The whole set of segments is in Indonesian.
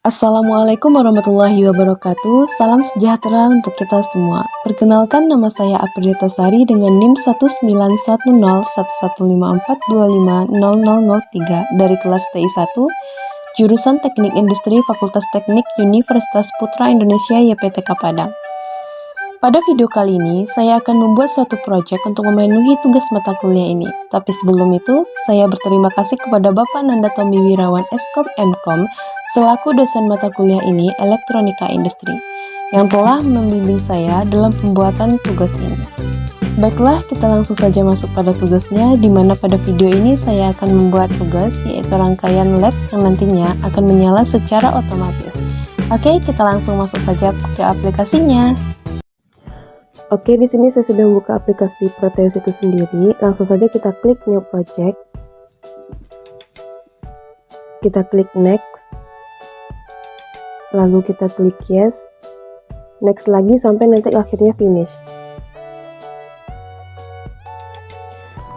Assalamualaikum warahmatullahi wabarakatuh. Salam sejahtera untuk kita semua. Perkenalkan, nama saya Aprilita Sari dengan NIM 1910154250003 dari kelas TI1, jurusan Teknik Industri Fakultas Teknik Universitas Putra Indonesia YPTK Padang. Pada video kali ini, saya akan membuat suatu proyek untuk memenuhi tugas mata kuliah ini. Tapi sebelum itu, saya berterima kasih kepada Bapak Nanda Tommy Wirawan Eskom Mkom selaku dosen mata kuliah ini Elektronika Industri yang telah membimbing saya dalam pembuatan tugas ini. Baiklah, kita langsung saja masuk pada tugasnya, di mana pada video ini saya akan membuat tugas yaitu rangkaian LED yang nantinya akan menyala secara otomatis. Oke, kita langsung masuk saja ke aplikasinya. Oke, di sini saya sudah membuka aplikasi Proteus itu sendiri. Langsung saja kita klik New Project. Kita klik Next. Lalu kita klik Yes. Next lagi sampai nanti akhirnya Finish.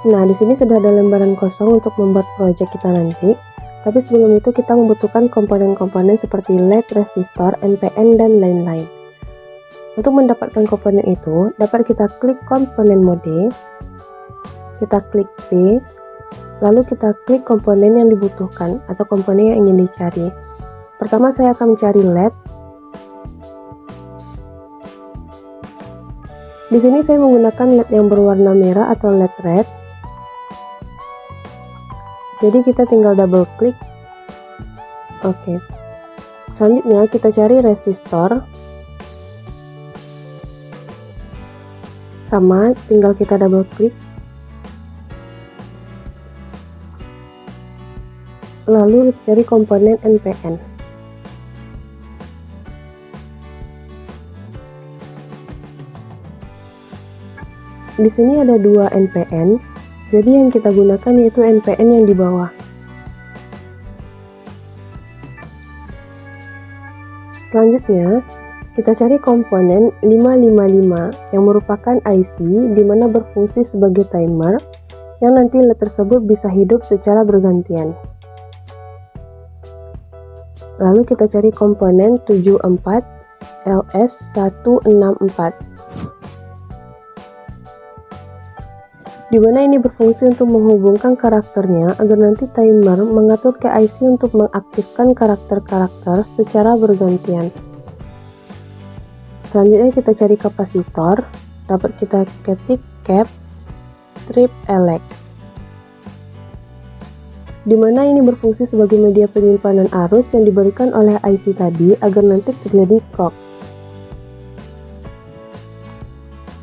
Nah, di sini sudah ada lembaran kosong untuk membuat project kita nanti. Tapi sebelum itu kita membutuhkan komponen-komponen seperti LED, resistor, NPN, dan lain-lain. Untuk mendapatkan komponen itu, dapat kita klik komponen mode, kita klik P, lalu kita klik komponen yang dibutuhkan atau komponen yang ingin dicari. Pertama saya akan mencari LED. Di sini saya menggunakan LED yang berwarna merah atau LED red. Jadi kita tinggal double klik. Oke. Selanjutnya kita cari resistor. Sama, tinggal kita double klik. Lalu kita cari komponen NPN. Di sini ada dua NPN, jadi yang kita gunakan yaitu NPN yang di bawah. Selanjutnya, kita cari komponen 555 yang merupakan IC di mana berfungsi sebagai timer yang nanti LED tersebut bisa hidup secara bergantian. Lalu kita cari komponen 74 LS164 di mana ini berfungsi untuk menghubungkan karakternya agar nanti timer mengatur ke IC untuk mengaktifkan karakter-karakter secara bergantian. Selanjutnya kita cari kapasitor, dapat kita ketik cap strip elect, di mana ini berfungsi sebagai media penyimpanan arus yang diberikan oleh IC tadi agar nanti terjadi clock.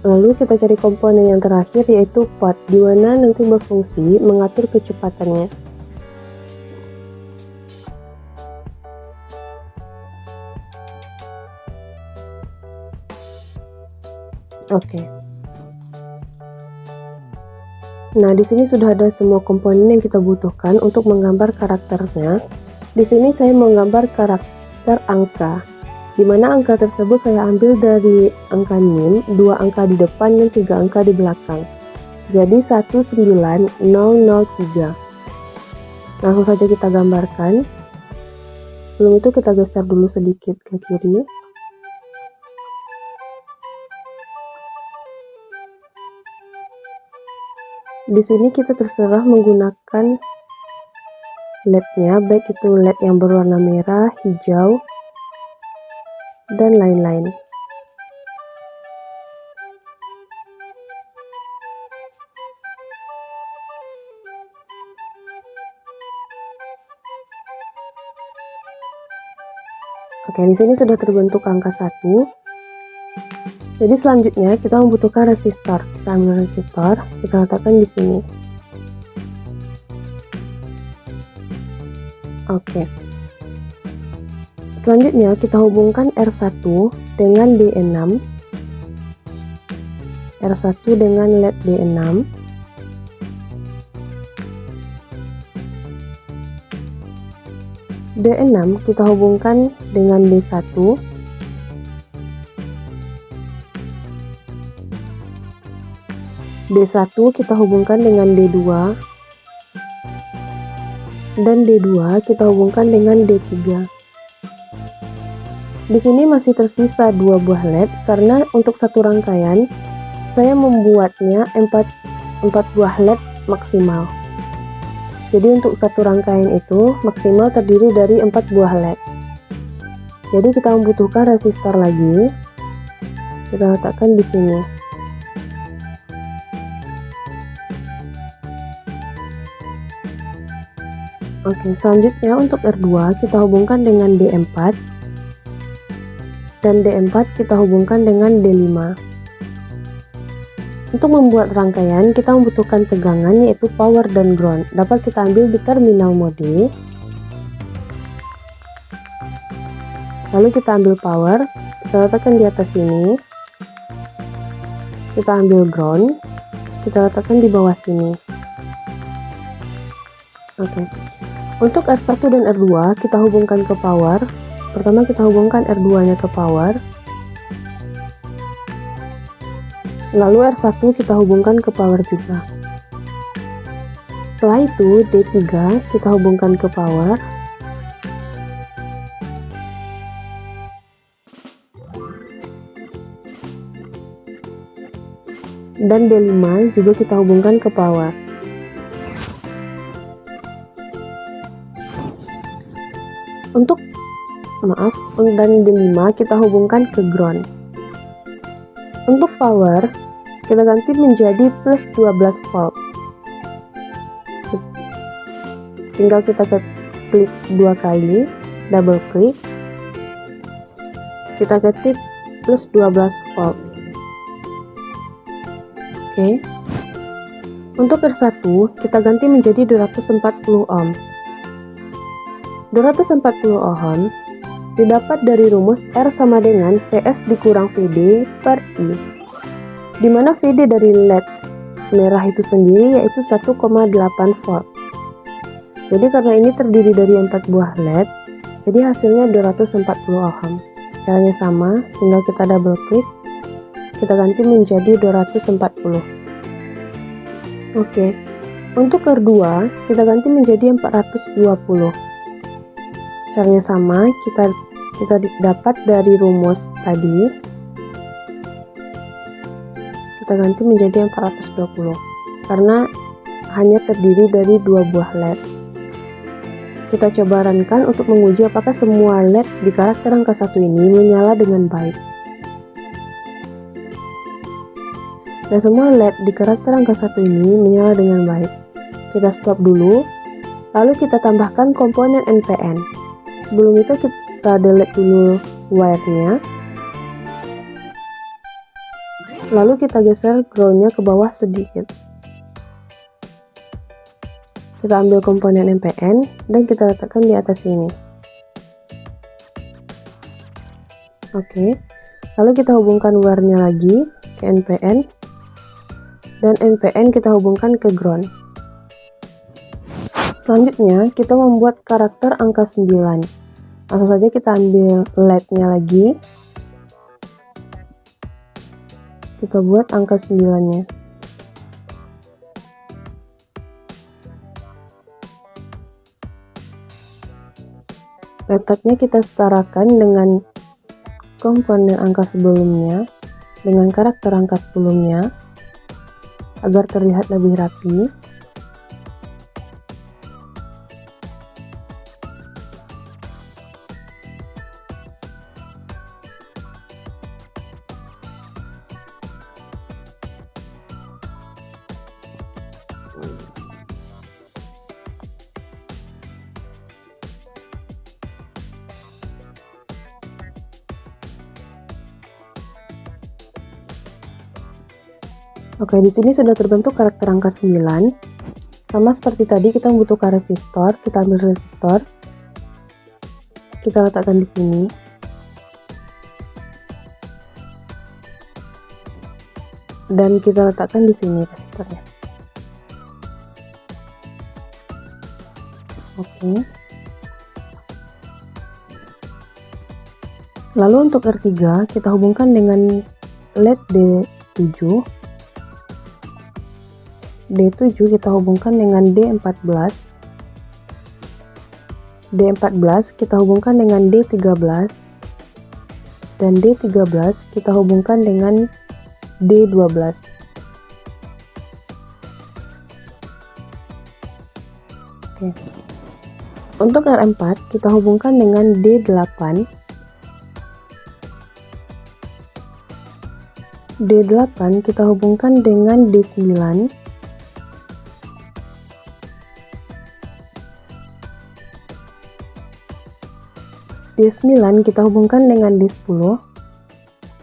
Lalu kita cari komponen yang terakhir yaitu pot, di mana nanti berfungsi mengatur kecepatannya. Oke. Nah, di sini sudah ada semua komponen yang kita butuhkan untuk menggambar karakternya. Di sini saya menggambar karakter angka, di mana angka tersebut saya ambil dari angka NIM, 2 angka di depan dan 3 angka di belakang. Jadi 19003. Langsung saja kita gambarkan. Sebelum itu kita geser dulu sedikit ke kiri. Di sini kita terserah menggunakan LED-nya, baik itu LED yang berwarna merah, hijau, dan lain-lain. Oke, di sini sudah terbentuk angka 1. Jadi selanjutnya kita membutuhkan resistor. Kita ambil resistor, kita letakkan di sini. Oke. Selanjutnya kita hubungkan R1 dengan D6. R1 dengan LED D6. D6 kita hubungkan dengan D1. D1 kita hubungkan dengan D2 dan D2 kita hubungkan dengan D3. Di sini masih tersisa 2 buah LED karena untuk satu rangkaian saya membuatnya 4 buah LED maksimal. Jadi untuk satu rangkaian itu maksimal terdiri dari 4 buah LED. Jadi kita membutuhkan resistor lagi. Kita letakkan di sini. Oke, selanjutnya untuk R2 kita hubungkan dengan D4 dan D4 kita hubungkan dengan D5. Untuk membuat rangkaian kita membutuhkan tegangan yaitu power dan ground. Dapat kita ambil di terminal mode. Lalu kita ambil power, kita letakkan di atas sini. Kita ambil ground, kita letakkan di bawah sini. Oke. Untuk R1 dan R2 kita hubungkan ke power. Pertama kita hubungkan R2-nya ke power. Lalu R1 kita hubungkan ke power juga. Setelah itu D3 kita hubungkan ke power. Dan D5 juga kita hubungkan ke power. Dan D5 kita hubungkan ke ground. Untuk power kita ganti menjadi plus 12 volt. Tinggal kita klik 2 kali, double klik. Kita ketik plus 12 volt. Oke. Untuk R1 kita ganti menjadi 240 ohm. 240 ohm didapat dari rumus R sama dengan Vs dikurang Vd per I, di mana Vd dari LED merah itu sendiri yaitu 1,8 volt. Jadi karena ini terdiri dari 4 buah LED, jadi hasilnya 240 ohm. Caranya sama, tinggal kita double klik, kita ganti menjadi 240. Oke, untuk R2 kita ganti menjadi 420. Caranya sama, kita dapat dari rumus tadi, kita ganti menjadi 420 karena hanya terdiri dari 2 buah LED. Kita coba runkan untuk menguji apakah semua LED di karakter angka 1 ini menyala dengan baik. Dan semua LED di karakter angka 1 ini menyala dengan baik. Kita stop dulu, lalu kita tambahkan komponen NPN. Sebelum itu kita delete dulu wire-nya. Lalu kita geser ground-nya ke bawah sedikit. Kita ambil komponen NPN dan kita letakkan di atas sini. Oke. Lalu kita hubungkan wire-nya lagi ke NPN dan NPN kita hubungkan ke ground. Selanjutnya kita membuat karakter angka 9. Langsung saja kita ambil LED-nya lagi. Kita buat angka 9-nya. Letaknya kita setarakan dengan komponen angka sebelumnya, dengan karakter angka sebelumnya, agar terlihat lebih rapi. Oke, di sini sudah terbentuk karakter angka 9. Sama seperti tadi, kita membutuhkan resistor. Kita ambil resistor. Kita letakkan di sini. Dan kita letakkan di sini resistornya. Oke. Lalu untuk R3 kita hubungkan dengan LED D7. D7 kita hubungkan dengan D14. D14 kita hubungkan dengan D13, dan D13 kita hubungkan dengan D12. Oke. Untuk R4 kita hubungkan dengan D8. D8 kita hubungkan dengan D9. D9 kita hubungkan dengan D10,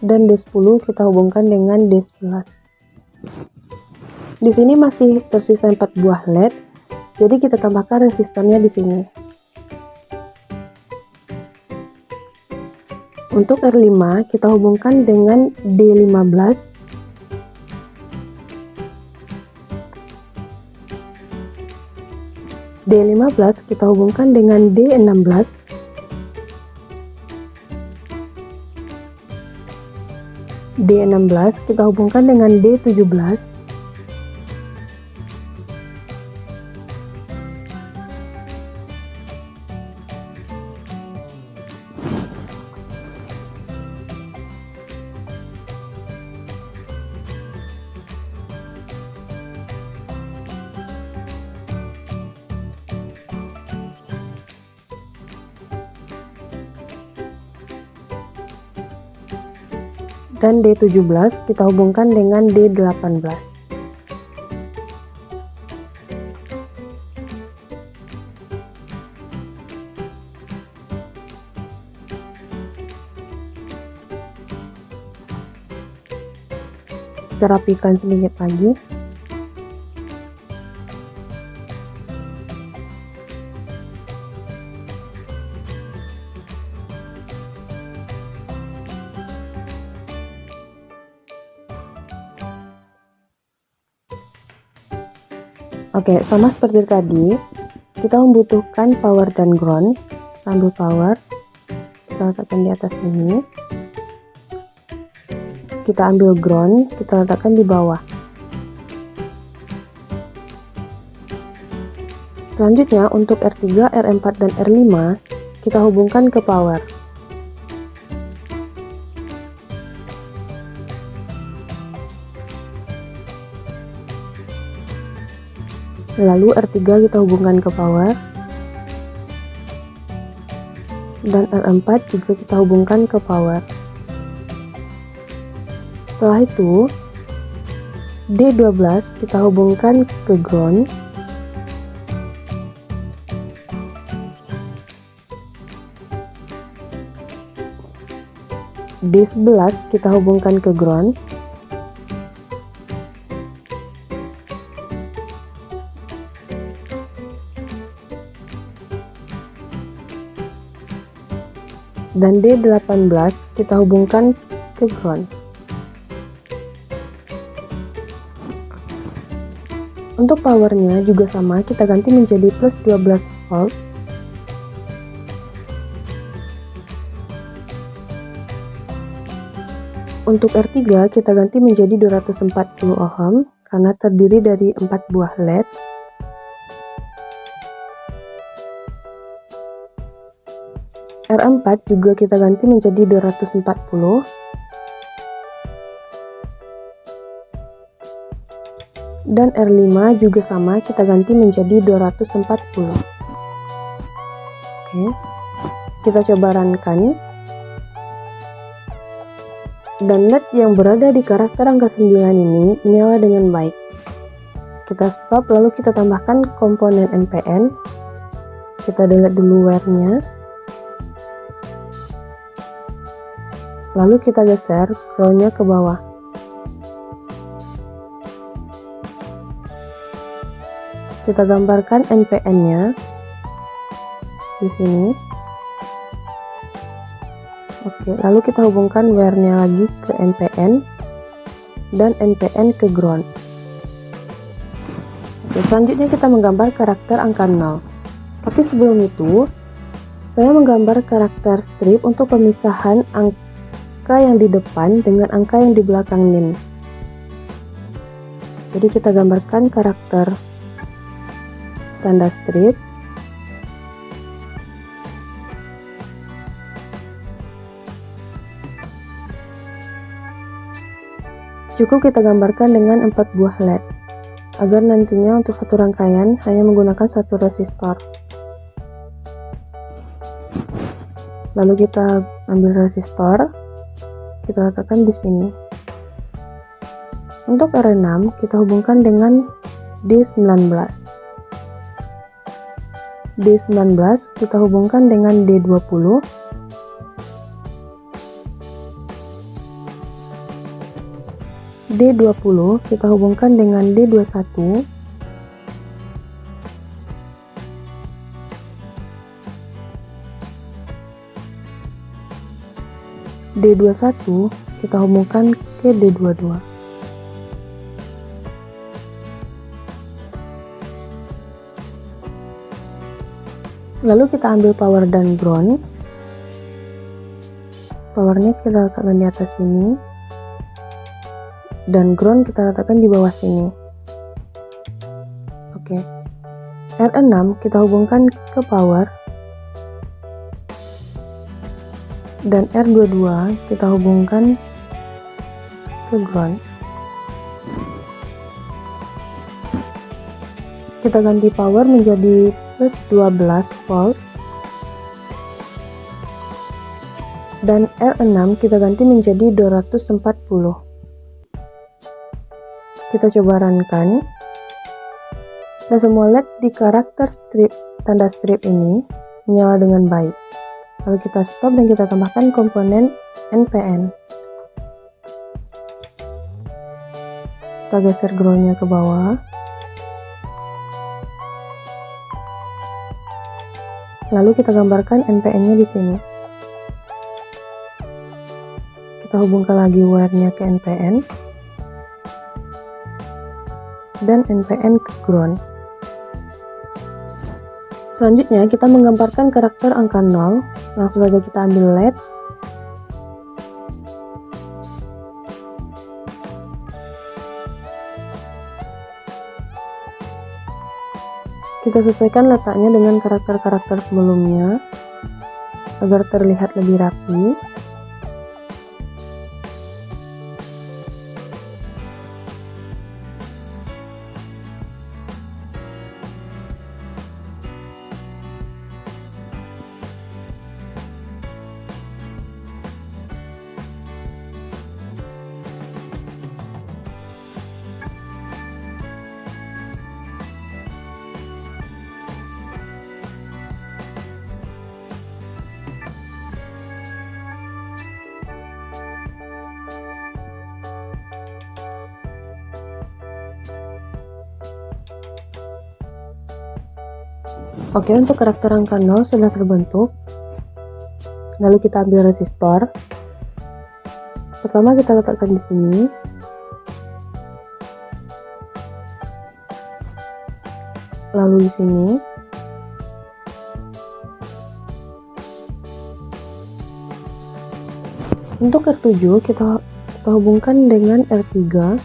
dan D10 kita hubungkan dengan D11. Di sini masih tersisa 4 buah LED, jadi kita tambahkan resistornya di sini. Untuk R5 kita hubungkan dengan D15. D15 kita hubungkan dengan D16. D16 kita hubungkan dengan D17. Dan D17 kita hubungkan dengan D18. Kita rapikan sedikit lagi. Oke, sama seperti tadi, kita membutuhkan power dan ground. Kita ambil power, kita letakkan di atas ini. Kita ambil ground, kita letakkan di bawah. Selanjutnya, untuk R3, R4, dan R5, kita hubungkan ke power. Lalu R3 kita hubungkan ke power, dan R4 juga kita hubungkan ke power. Setelah itu D12 kita hubungkan ke ground, D11 kita hubungkan ke ground, dan D18 kita hubungkan ke ground. Untuk powernya juga sama, kita ganti menjadi plus 12 volt. Untuk R3 kita ganti menjadi 240 ohm karena terdiri dari 4 buah LED. R4 juga kita ganti menjadi 240. Dan R5 juga sama, kita ganti menjadi 240. Oke, kita coba runkan. Dan LED yang berada di karakter angka 9 ini menyala dengan baik. Kita stop, lalu kita tambahkan komponen NPN. Kita delete dulu wire-nya. Lalu kita geser ground-nya ke bawah. Kita gambarkan NPN-nya di sini. Oke, lalu kita hubungkan wire-nya lagi ke NPN dan NPN ke ground. Oke, selanjutnya kita menggambar karakter angka 0. Tapi sebelum itu, saya menggambar karakter strip untuk pemisahan angka yang di depan dengan angka yang di belakang NIN. Jadi kita gambarkan karakter tanda strip. Cukup kita gambarkan dengan 4 buah LED, agar nantinya untuk satu rangkaian hanya menggunakan satu resistor. Lalu kita ambil resistor, kita letakkan di sini. Untuk R6 kita hubungkan dengan D19. D19 kita hubungkan dengan D20. D20 kita hubungkan dengan D21. D21 kita hubungkan ke D22. Lalu kita ambil power dan ground. Powernya kita letakkan di atas sini, dan ground kita letakkan di bawah sini. Oke. R6 kita hubungkan ke power, dan R22 kita hubungkan ke ground. Kita ganti power menjadi plus 12 volt, dan R6 kita ganti menjadi 240. Kita coba runkan, dan semua LED di karakter strip tanda strip ini menyala dengan baik. Lalu kita stop dan kita tambahkan komponen NPN. Kita geser groundnya ke bawah. Lalu kita gambarkan NPN-nya di sini. Kita hubungkan lagi wire-nya ke NPN dan NPN ke ground. Selanjutnya kita menggambarkan karakter angka 0. Langsung saja kita ambil LED. Kita sesuaikan letaknya dengan karakter-karakter sebelumnya agar terlihat lebih rapi. Oke, untuk karakter angka 0 sudah terbentuk. Lalu kita ambil resistor. Pertama kita letakkan di sini. Lalu di sini. Untuk R7 kita hubungkan dengan R3.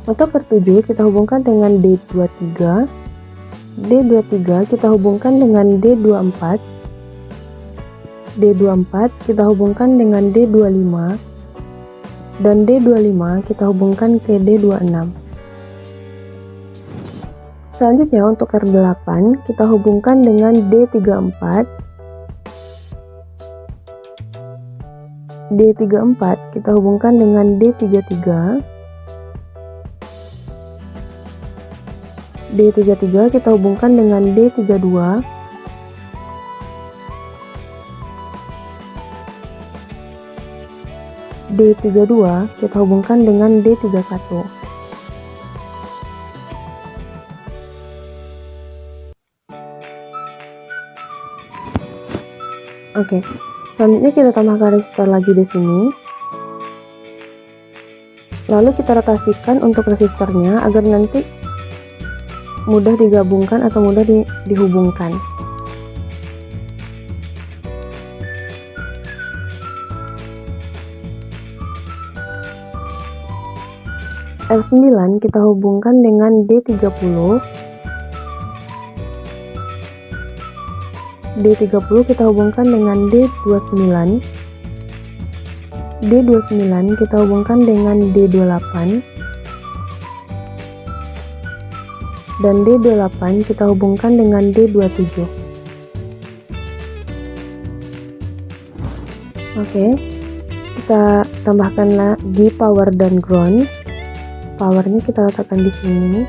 Untuk R7 kita hubungkan dengan D23. D23 kita hubungkan dengan D24. D24 kita hubungkan dengan D25. Dan D25 kita hubungkan ke D26. Selanjutnya untuk R8 kita hubungkan dengan D34. D34 kita hubungkan dengan D33. D33 kita hubungkan dengan D32. D32 kita hubungkan dengan D31. Oke, selanjutnya kita tambahkan resistor lagi di sini. Lalu kita rotasikan untuk resistornya agar nanti mudah digabungkan atau mudah dihubungkan. R9 kita hubungkan dengan D30. D30 kita hubungkan dengan D29. D29 kita hubungkan dengan D28. Dan D28 kita hubungkan dengan D27. Oke, kita tambahkan lagi power dan ground. Powernya kita letakkan di sini,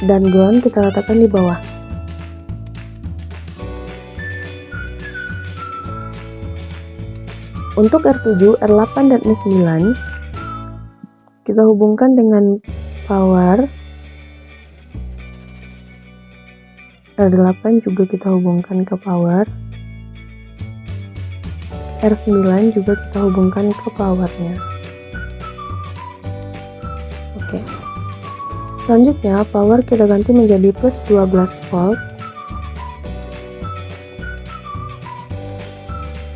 dan ground kita letakkan di bawah. Untuk R7, R8, dan R9 kita hubungkan dengan power. R8 juga kita hubungkan ke power. R9 juga kita hubungkan ke powernya. Oke. Selanjutnya power kita ganti menjadi plus 12 volt.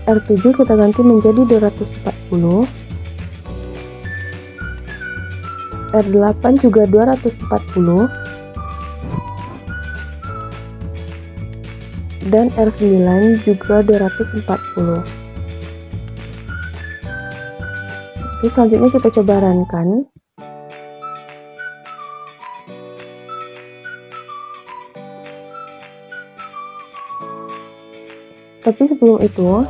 R7 kita ganti menjadi 240. R8 juga 240. Dan R9 juga 240. Oke, selanjutnya kita coba runkan. Tapi sebelum itu,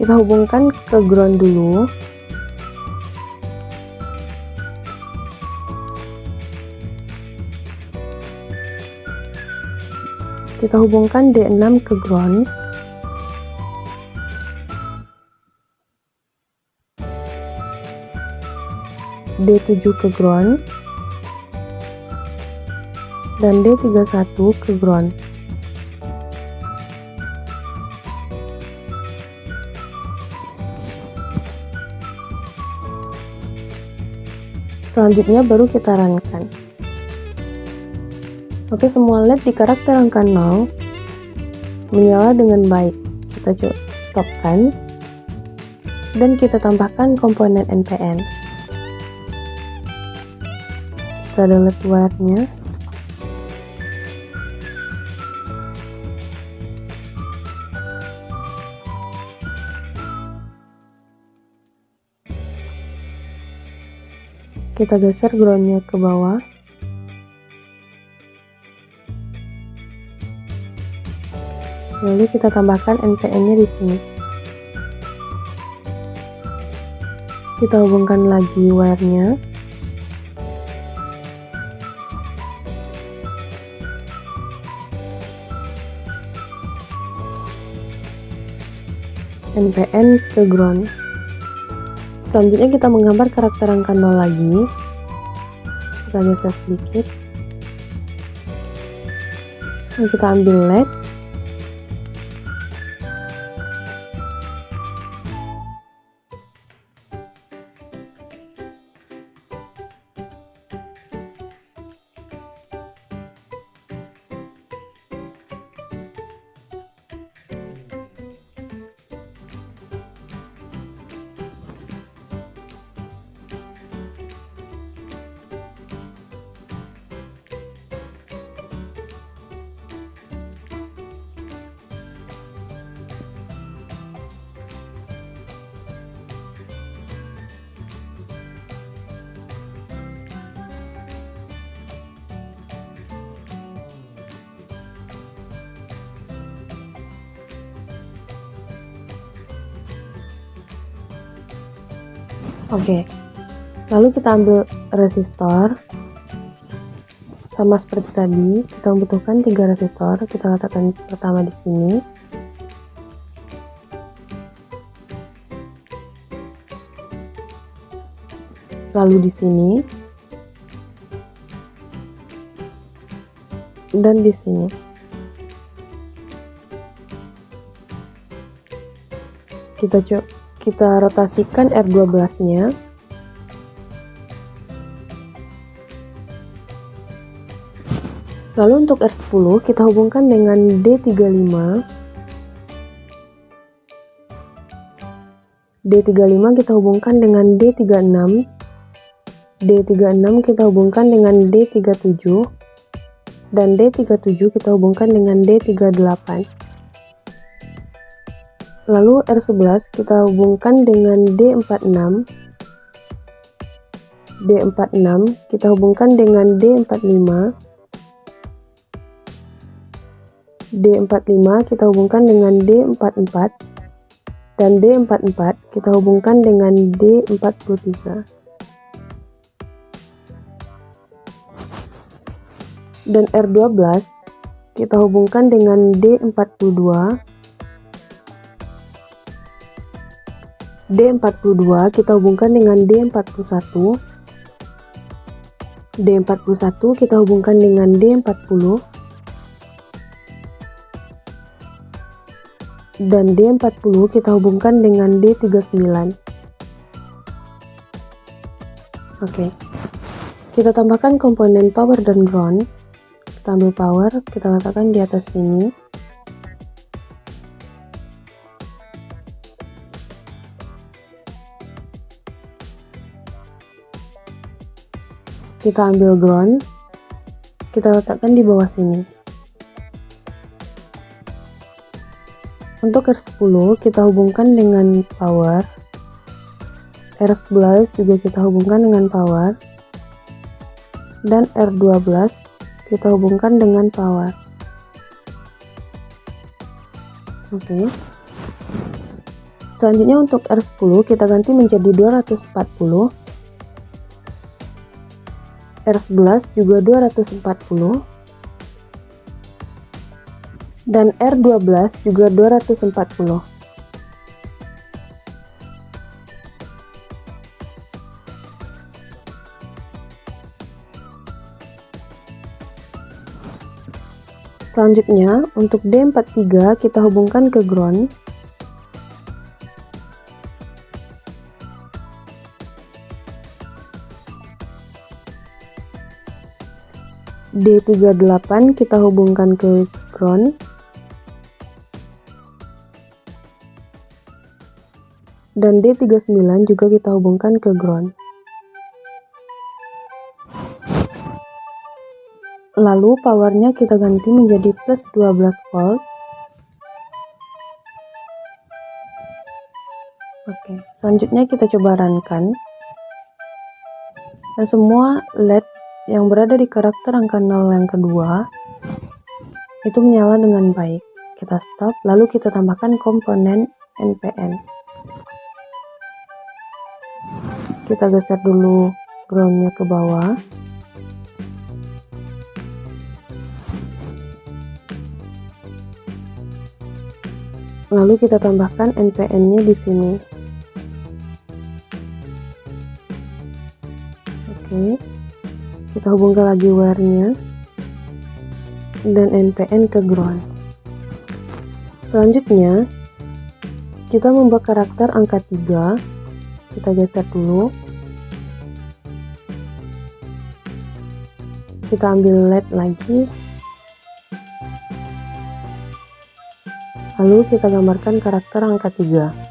kita hubungkan ke ground dulu. Kita hubungkan D6 ke ground. D7 ke ground. Dan D31 ke ground. Selanjutnya baru kita runkan. Oke, semua LED di karakter angka 0 menyala dengan baik. Kita coba stopkan dan kita tambahkan komponen NPN. Kita delete wire-nya. Kita geser groundnya ke bawah. Lalu kita tambahkan NPN-nya di sini. Kita hubungkan lagi wire-nya. NPN ke ground. Selanjutnya kita menggambar karakter angka 0 lagi. Kita geser sedikit. Dan kita ambil LED. Oke, lalu kita ambil resistor. Sama seperti tadi, kita membutuhkan 3 resistor. Kita letakkan pertama di sini. Lalu di sini. Dan di sini. Kita rotasikan R12-nya. Lalu untuk R10 kita hubungkan dengan D35. D35 kita hubungkan dengan D36. D36 kita hubungkan dengan D37. dan D37 kita hubungkan dengan D38. Lalu R11 kita hubungkan dengan D46. D46 kita hubungkan dengan D45. D45 kita hubungkan dengan D44. Dan D44 kita hubungkan dengan D43. Dan R12 kita hubungkan dengan D42. D42 kita hubungkan dengan D41. D41 kita hubungkan dengan D40. Dan D40 kita hubungkan dengan D39. Oke. Kita tambahkan komponen power dan ground. Kita ambil power, kita letakkan di atas sini. Kita ambil ground, kita letakkan di bawah sini. Untuk R10 kita hubungkan dengan power. R11 juga kita hubungkan dengan power. Dan R12 kita hubungkan dengan power. Oke. Selanjutnya untuk R10 kita ganti menjadi 240. R11 juga 240. Dan R12 juga 240. Selanjutnya, untuk D43 kita hubungkan ke ground. D38 kita hubungkan ke ground. Dan D39 juga kita hubungkan ke ground. Lalu powernya kita ganti menjadi plus 12 volt. Oke, selanjutnya kita coba runkan. Dan semua LED yang berada di karakter angka 0 yang kedua itu menyala dengan baik. Kita stop, lalu kita tambahkan komponen NPN. Kita geser dulu groundnya ke bawah. Lalu kita tambahkan NPN-nya di sini. Oke. Kita hubungkan lagi wire-nya dan NPN ke ground. Selanjutnya, kita membuat karakter angka 3. Kita geser dulu. Kita ambil LED lagi. Lalu kita gambarkan karakter angka 3.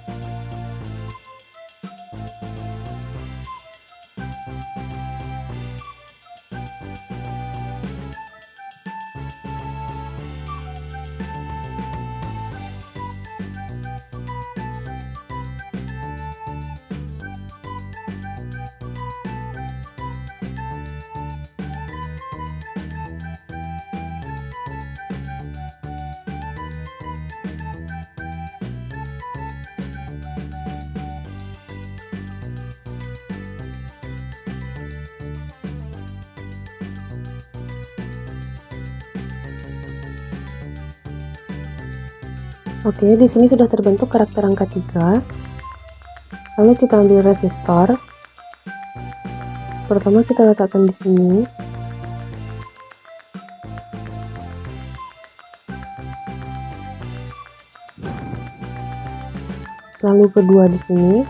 Oke, di sini sudah terbentuk karakter angka 3. Lalu kita ambil resistor. Pertama kita letakkan di sini. Lalu kedua di sini.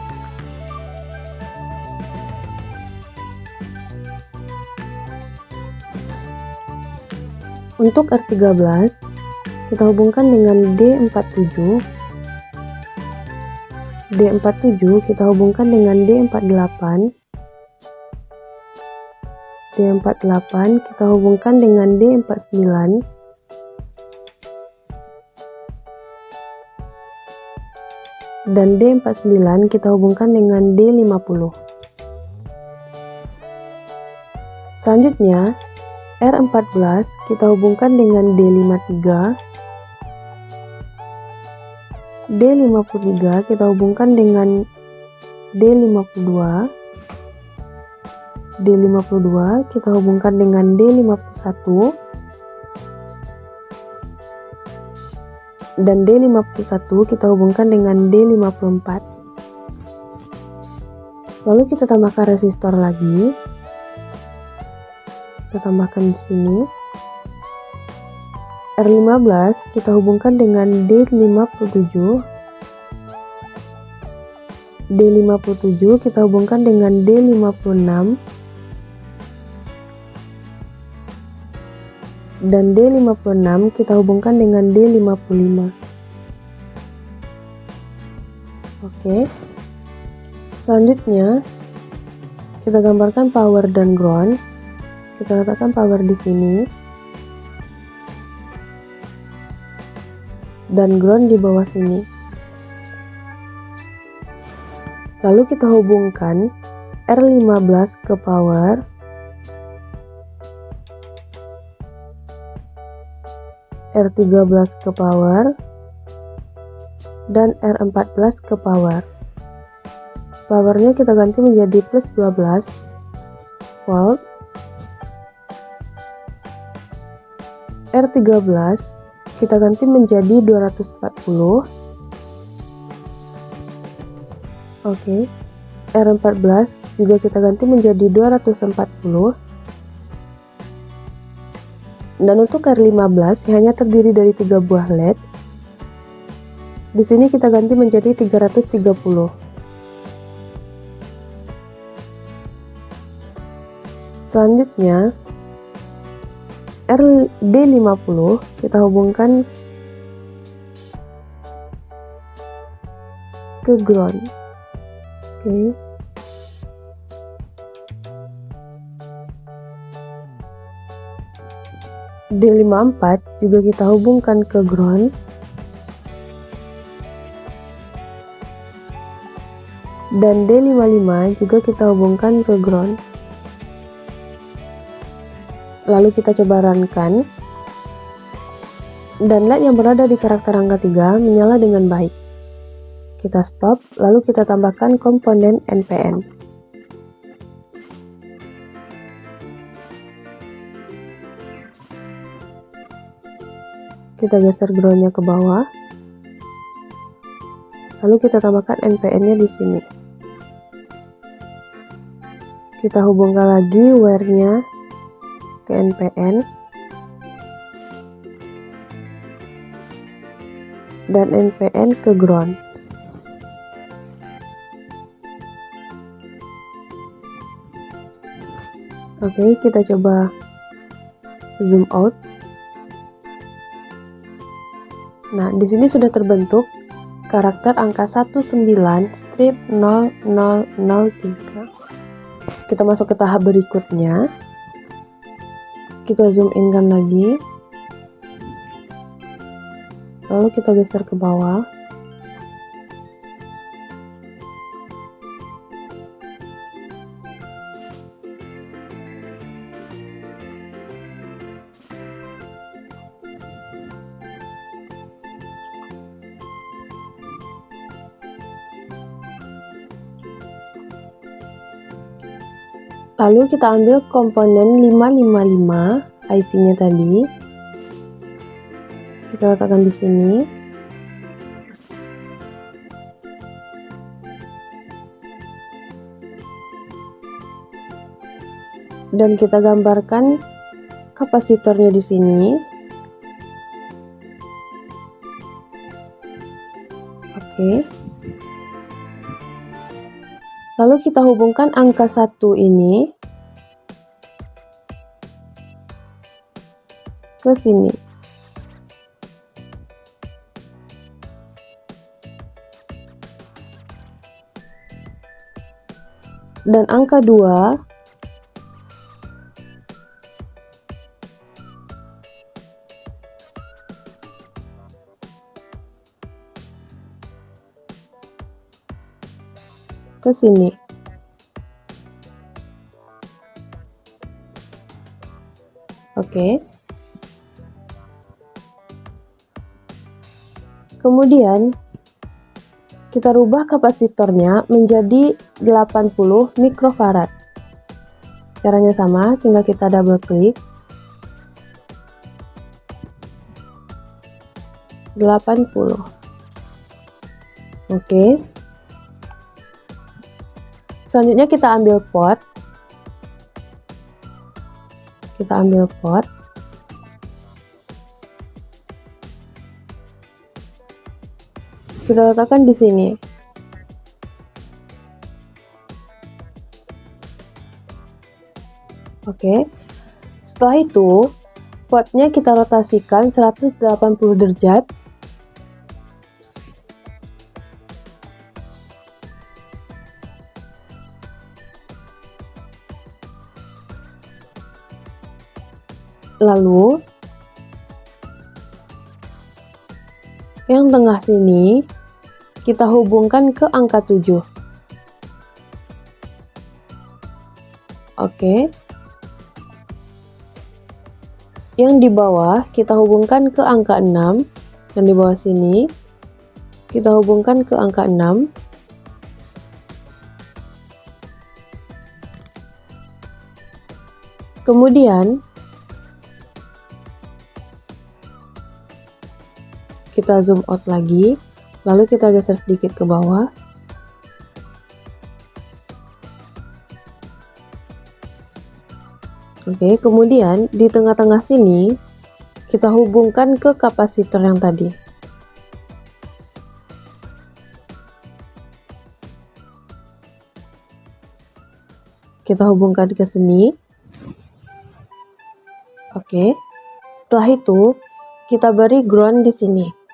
Untuk R13 kita hubungkan dengan D47. D47 kita hubungkan dengan D48. D48 kita hubungkan dengan D49. Dan D49 kita hubungkan dengan D50. Selanjutnya, R14 kita hubungkan dengan D53. D53 kita hubungkan dengan D52. D52 kita hubungkan dengan D51. Dan D51 kita hubungkan dengan D54. Lalu kita tambahkan resistor lagi. Kita tambahkan di sini. R15 kita hubungkan dengan D57. D57 kita hubungkan dengan D56. Dan D56 kita hubungkan dengan D55. Oke. Selanjutnya kita gambarkan power dan ground. Kita letakkan power di sini. Dan ground di bawah sini. Lalu kita hubungkan R15 ke power. R13 ke power. Dan R14 ke power. Powernya kita ganti menjadi plus 12 volt. R13 kita ganti menjadi 240. Oke. R14 juga kita ganti menjadi 240. Dan untuk R15 hanya terdiri dari 3 buah LED. Di sini kita ganti menjadi 330. Selanjutnya D50 kita hubungkan ke ground. Oke. D54 juga kita hubungkan ke ground. Dan D55 juga kita hubungkan ke ground. Lalu kita coba runkan. Dan LED yang berada di karakter angka 3 menyala dengan baik. Kita stop, lalu kita tambahkan komponen NPN. Kita geser groundnya ke bawah. Lalu kita tambahkan NPN-nya di sini. Kita hubungkan lagi wire-nya ke NPN. Dan NPN ke ground. Oke, kita coba zoom out. Nah, di sini sudah terbentuk karakter angka 19-0003. Kita masuk ke tahap berikutnya. Kita zoom in kan lagi. Lalu kita geser ke bawah. Lalu kita ambil komponen 555 IC-nya tadi. Kita letakkan di sini. Dan kita gambarkan kapasitornya di sini. Oke. Lalu kita hubungkan angka 1 ini ke sini. Dan angka 2 ke sini. Oke. Kemudian kita rubah kapasitornya menjadi 80 mikrofarad. Caranya sama, tinggal kita double klik. 80. Oke. Selanjutnya kita ambil pot. Kita letakkan di sini. Oke. Setelah itu, potnya kita rotasikan 180 derajat. Lalu yang tengah sini kita hubungkan ke angka 7. Oke. Yang di bawah kita hubungkan ke angka 6. Yang di bawah sini kita hubungkan ke angka 6. Kemudian kita zoom out lagi, lalu kita geser sedikit ke bawah. Oke, kemudian di tengah-tengah sini kita hubungkan ke kapasitor yang tadi. Kita hubungkan ke sini. Oke. Setelah itu kita beri ground di sini.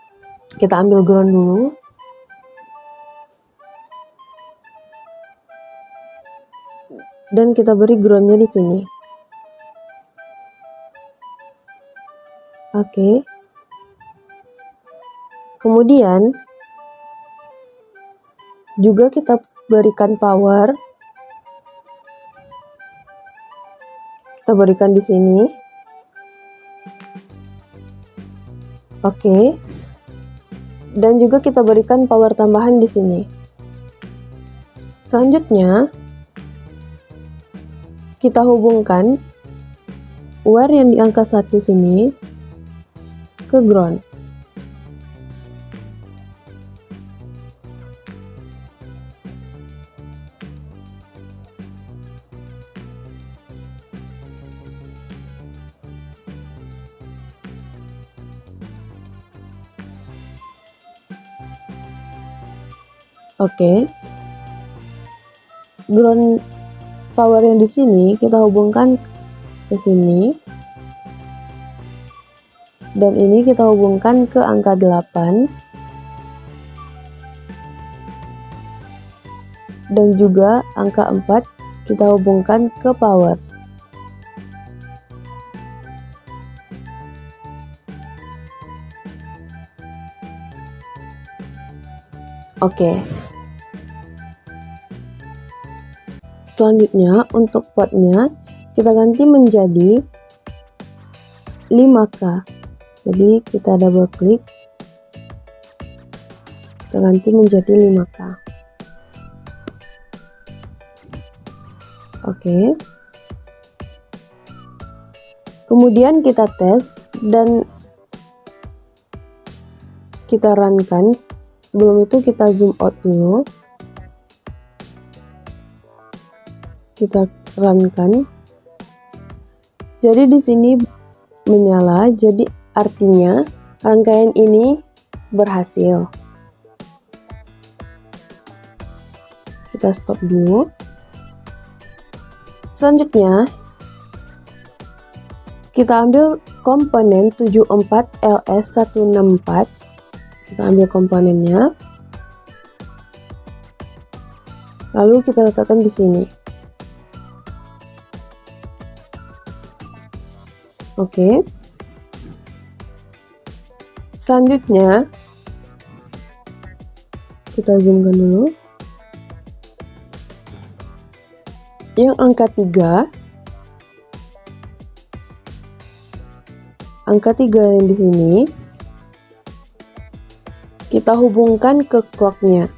Kita ambil ground dulu. Dan kita beri groundnya di sini. Oke. Kemudian juga kita berikan power. Kita berikan di sini. Oke. Dan juga kita berikan power tambahan di sini. Selanjutnya kita hubungkan wire yang di angka 1 sini ke ground. Oke. Ground power yang di sini kita hubungkan ke sini. Dan ini kita hubungkan ke angka 8. Dan juga angka 4 kita hubungkan ke power. Oke. Selanjutnya untuk potnya kita ganti menjadi 5K. Jadi kita double klik. Kita ganti menjadi 5K. Oke. Kemudian kita tes dan kita runkan. Sebelum itu kita zoom out dulu. Kita runkan. Jadi di sini menyala, jadi artinya rangkaian ini berhasil. Kita stop dulu. Selanjutnya kita ambil komponen 74LS164. Kita ambil komponennya. Lalu kita letakkan di sini. Oke. Selanjutnya kita zoomkan dulu. Yang angka 3 yang di sini kita hubungkan ke clock-nya.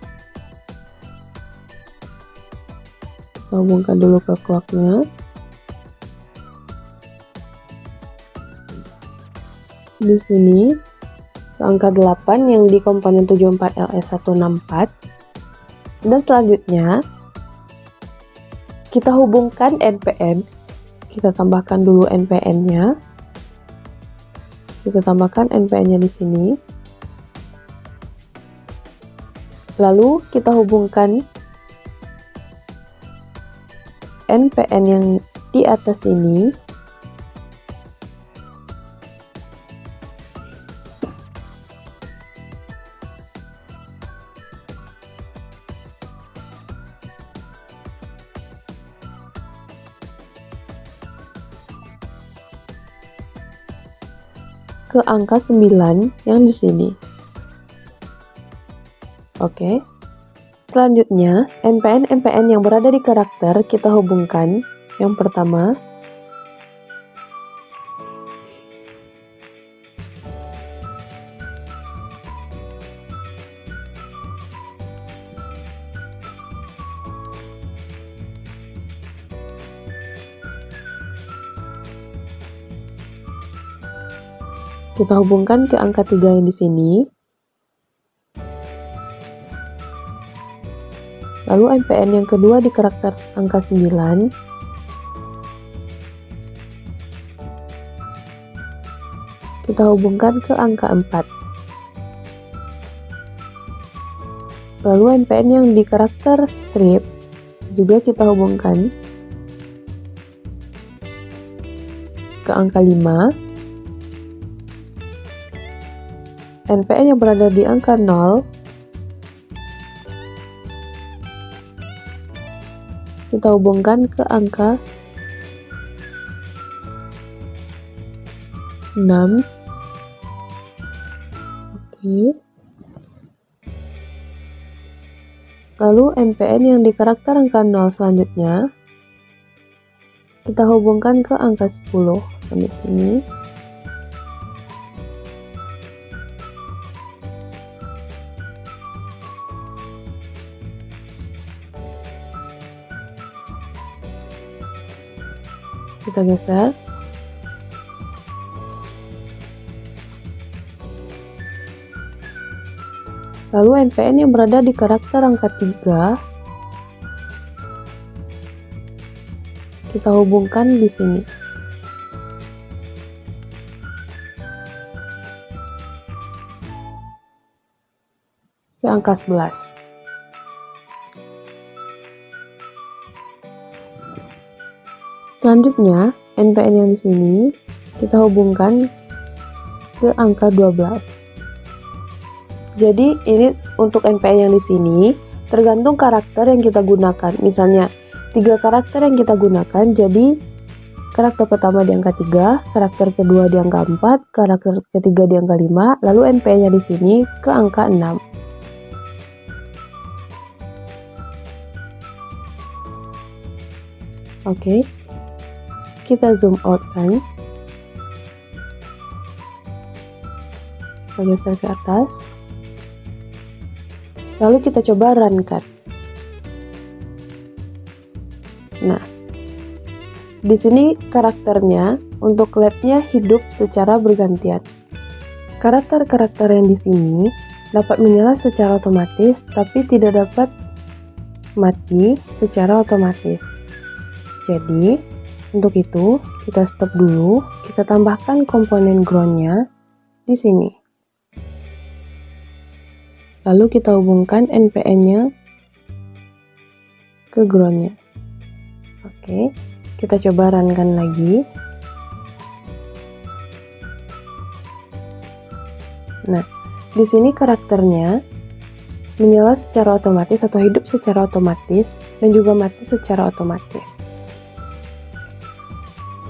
Kita hubungkan dulu ke clock-nya. Di sini ke angka 8 yang di komponen 74LS164. Dan selanjutnya kita hubungkan NPN. Kita tambahkan dulu NPN-nya. Kita tambahkan NPN-nya di sini. Lalu kita hubungkan NPN yang di atas ini ke angka 9 yang di sini. Oke. Selanjutnya, NPN yang berada di karakter kita hubungkan. Yang pertama, kita hubungkan ke angka 3 yang di sini. Lalu NPN yang kedua di karakter angka 9. Kita hubungkan ke angka 4. Lalu NPN yang di karakter strip juga kita hubungkan ke angka 5. NPN yang berada di angka 0 kita hubungkan ke angka 6. Oke. Lalu NPN yang di karakter angka 0 selanjutnya kita hubungkan ke angka 10 di sini. Kita geser. Lalu NPN yang berada di karakter angka 3 kita hubungkan di sini. Ke angka 11. Selanjutnya, NPN yang di sini kita hubungkan ke angka 12. Jadi ini untuk NPN yang di sini tergantung karakter yang kita gunakan. Misalnya 3 karakter yang kita gunakan, jadi karakter pertama di angka 3, karakter kedua di angka 4, karakter ketiga di angka 5, lalu NPN-nya di sini ke angka 6. Oke. Kita zoom out kan, kita geser ke atas, lalu kita coba run kan. Nah, di sini karakternya untuk LED-nya hidup secara bergantian. Karakter-karakter yang di sini dapat menyala secara otomatis, tapi tidak dapat mati secara otomatis. Jadi untuk itu, kita stop dulu, kita tambahkan komponen ground-nya di sini. Lalu kita hubungkan NPN-nya ke ground-nya. Oke, kita coba runkan lagi. Nah, di sini karakternya menyala secara otomatis atau hidup secara otomatis dan juga mati secara otomatis.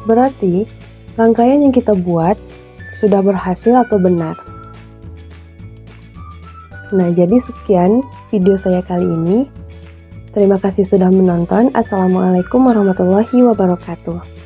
Berarti rangkaian yang kita buat sudah berhasil atau benar. Nah, jadi sekian video saya kali ini. Terima kasih sudah menonton. Assalamualaikum warahmatullahi wabarakatuh.